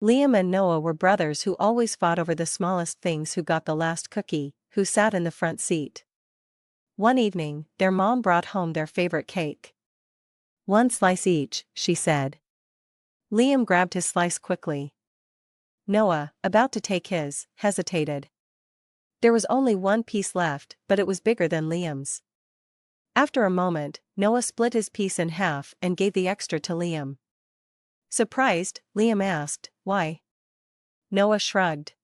Liam and Noah were brothers who always fought over the smallest things, who got the last cookie, who sat in the front seat. One evening, their mom brought home their favorite cake. "One slice each," she said. Liam grabbed his slice quickly. Noah, about to take his, hesitated. There was only one piece left, but it was bigger than Liam's. After a moment, Noah split his piece in half and gave the extra to Liam. Surprised, Liam asked, "Why?" Noah shrugged.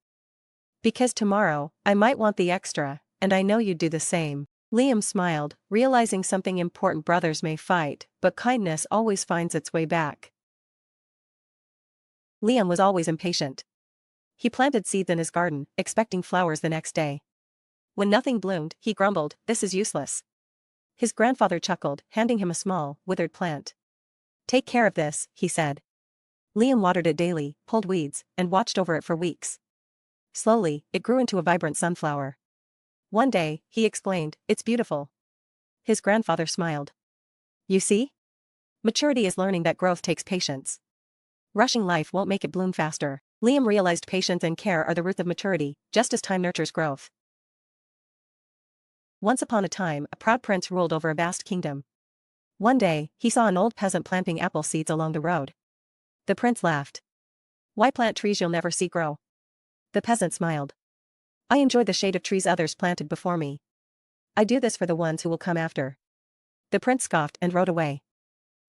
"Because tomorrow, I might want the extra, and I know you'd do the same." Liam smiled, realizing something important: brothers may fight, but kindness always finds its way back. Liam was always impatient. He planted seeds in his garden, expecting flowers the next day. When nothing bloomed, he grumbled, "This is useless." His grandfather chuckled, handing him a small, withered plant. "Take care of this," he said. Liam watered it daily, pulled weeds, and watched over it for weeks. Slowly, it grew into a vibrant sunflower. One day, he exclaimed, "It's beautiful." His grandfather smiled. "You see? Maturity is learning that growth takes patience. Rushing life won't make it bloom faster." Liam realized patience and care are the roots of maturity, just as time nurtures growth. Once upon a time, a proud prince ruled over a vast kingdom. One day, he saw an old peasant planting apple seeds along the road. The prince laughed. "Why plant trees you'll never see grow?" The peasant smiled. "I enjoy the shade of trees others planted before me. I do this for the ones who will come after." The prince scoffed and rode away.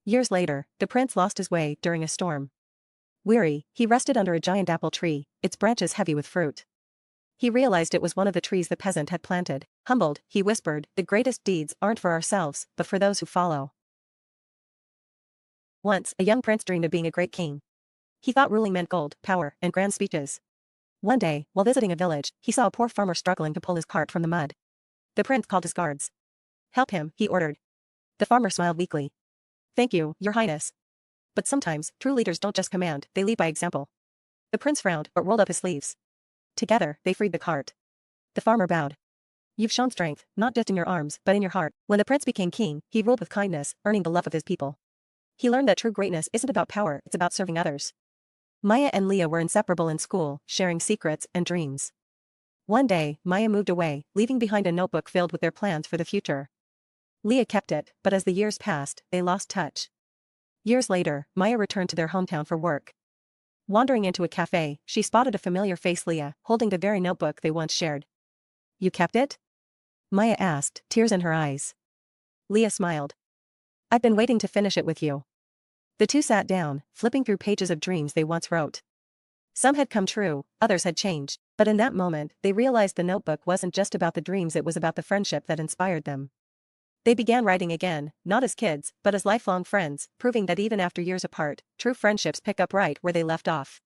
Years later, the prince lost his way during a storm. Weary, he rested under a giant apple tree, its branches heavy with fruit. He realized it was one of the trees the peasant had planted. Humbled, he whispered, "The greatest deeds aren't for ourselves, but for those who follow." Once, a young prince dreamed of being a great king. He thought ruling meant gold, power, and grand speeches. One day, while visiting a village, he saw a poor farmer struggling to pull his cart from the mud. The prince called his guards. "Help him," he ordered. The farmer smiled weakly. "Thank you, Your Highness. But sometimes, true leaders don't just command, they lead by example." The prince frowned, but rolled up his sleeves. Together, they freed the cart. The farmer bowed. "You've shown strength, not just in your arms, but in your heart." When the prince became king, he ruled with kindness, earning the love of his people. He learned that true greatness isn't about power, it's about serving others. Maya and Leah were inseparable in school, sharing secrets and dreams. One day, Maya moved away, leaving behind a notebook filled with their plans for the future. Leah kept it, but as the years passed, they lost touch. Years later, Maya returned to their hometown for work. Wandering into a cafe, she spotted a familiar face: Leah, holding the very notebook they once shared. "You kept it?" Maya asked, tears in her eyes. Leah smiled. "I've been waiting to finish it with you." The two sat down, flipping through pages of dreams they once wrote. Some had come true, others had changed, but in that moment, they realized the notebook wasn't just about the dreams, it was about the friendship that inspired them. They began writing again, not as kids, but as lifelong friends, proving that even after years apart, true friendships pick up right where they left off.